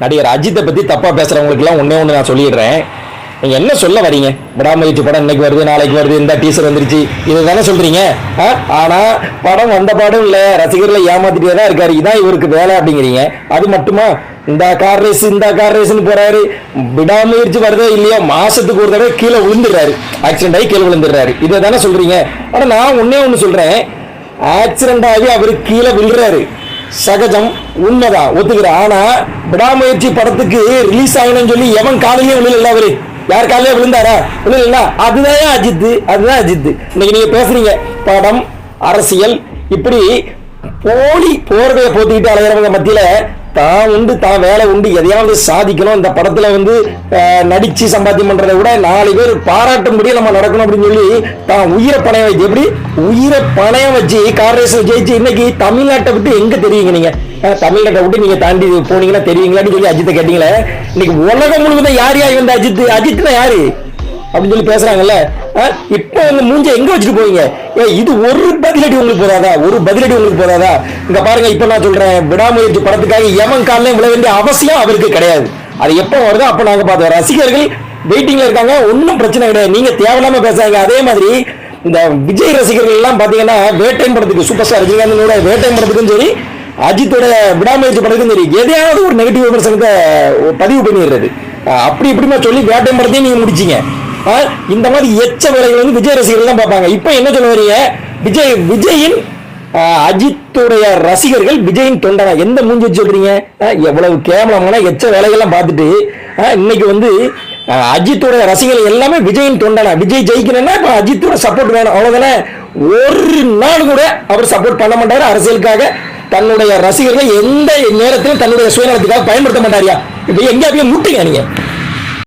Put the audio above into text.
நடிகர் அஜித்தை பத்தி தப்பா பேசுறவங்களுக்கு எல்லாம் ஒண்ணே ஒண்ணு நான் சொல்லிடுறேன். நீங்க என்ன சொல்ல வரீங்க? விடாமுயற்சி படம் இன்னைக்கு வருது, நாளைக்கு வருது, இந்த டீசர் வந்துருச்சு, இது தானே சொல்றீங்க. ஆனா படம் வந்த பாடும் இல்ல, ரசிகர்களை ஏமாத்திட்டே தான் இருக்காரு, இதான் இவருக்கு வேலை அப்படிங்கிறீங்க. அது மட்டுமா, இந்த கார் ரேஸ்ன்னு போறாரு, விடாமுயற்சி வருதோ இல்லையோ மாசத்துக்கு ஒரு தடவை கீழே விழுந்துடுறாரு, ஆக்சிடென்ட் ஆகி கீழே விழுந்துடுறாரு, இதை தானே சொல்றீங்க. ஆனா நான் ஒன்னே ஒண்ணு சொல்றேன், ஆக்சிடென்ட் ஆகி அவரு கீழே விழுறாரு, சகஜம், உண்மைதான், ஒத்துக்கிறேன். ஆனா விடாமுயற்சி படத்துக்கு ரிலீஸ் ஆகணும்னு சொல்லி எவன் காலையிலே விழுல, அவரு யார் காலையிலே விழுந்தாரா? விழுல. அதுதான் அஜித், அதுதான் அஜித். இன்னைக்கு நீங்க பேசுறீங்க படம், அரசியல், இப்படி போலி போர்வையை போத்திக்கிட்டு அலைகிறவங்க மத்தியில தான் உண்டு, தான் வேலை உண்டு, எதையாவது சாதிக்கணும், இந்த படத்துல நடிச்சு சம்பாத்தியம் பண்றதை விட 4 பேர் பாராட்டும்படியே நம்ம நடக்கணும் அப்படின்னு சொல்லி தான் உயிரை பணையம் வச்சு, எப்படி உயிரை பணையம் வச்சு கார் ரேஸ்ல ஜெயிச்சு இன்னைக்கு தமிழ்நாட்டை விட்டு எங்க தெரியுங்க நீங்க? தமிழ்நாட்டை விட்டு நீங்க தாண்டி போனீங்கன்னா தெரியுங்களான்னு சொல்லி அஜித்தை கேட்டீங்களே. இன்னைக்கு உலகம் முழுவதும் யார் யார் வந்த அஜித்னா யாரு அப்படின்னு சொல்லி பேசுறாங்கல்ல. இப்ப மூஞ்ச எங்க வச்சுட்டு போவீங்க? இது ஒரு பதிலடி உங்களுக்கு போதாதா? ஒரு பதிலடி உங்களுக்கு போதாதா? இங்க பாருங்க, இப்ப நான் சொல்றேன், விடாமுயற்சி படத்துக்காக எவன் காலையும் விழ வேண்டிய அவசியம் அவருக்கு கிடையாது. அது எப்ப வருதோ அப்ப நாங்க பார்த்தோம். ரசிகர்கள் வெயிட்டிங்ல இருக்காங்க, ஒன்னும் பிரச்சனை கிடையாது, நீங்க தேவையில்லாம பேசாங்க. அதே மாதிரி இந்த விஜய் ரசிகர்கள் எல்லாம் பாத்தீங்கன்னா வேட்டையன் படத்துக்கு, சூப்பர் ஸ்டார் ரஜினிகாந்தோட வேட்டையன் படத்துக்கும் சரி, அஜித்தோட விடாமுயற்சி படத்துக்கும் சரி, எதையாவது ஒரு நெகட்டிவ் விமர்சனத்தை பதிவு பண்ணிடுறது. அப்படி இப்படிமா சொல்லி வேட்டையன் படத்தையும் நீங்க முடிச்சீங்க. இந்த மாதிரி எச்ச வேலைகள் விஜய் ரசிகர்கள் தான் பார்ப்பாங்க. இப்ப என்ன சொல்ல வரீங்க? விஜயின் அஜித்துடைய ரசிகர்கள் விஜயின் தொண்டனா எந்த மூஞ்சி வச்சு சொல்றீங்க? எவ்வளவு கேவலமான எச்ச வேலைகள்லாம் பார்த்துட்டு இன்னைக்கு அஜித்தோட ரசிகர்கள் எல்லாமே விஜயின் தொண்டனா. விஜய் ஜெயிக்கணும்னா இப்ப அஜித்தோட சப்போர்ட் வேணும், அவ்வளவுதானே. ஒரு நாள் கூட அவர் சப்போர்ட் பண்ண மாட்டாரு அரசியலுக்காக. தன்னுடைய ரசிகர்கள் எந்த நேரத்திலும் தன்னுடைய சுயநலத்துக்காக பயன்படுத்த மாட்டாரியா? இப்ப எங்க போய் முட்டுங்க நீங்க.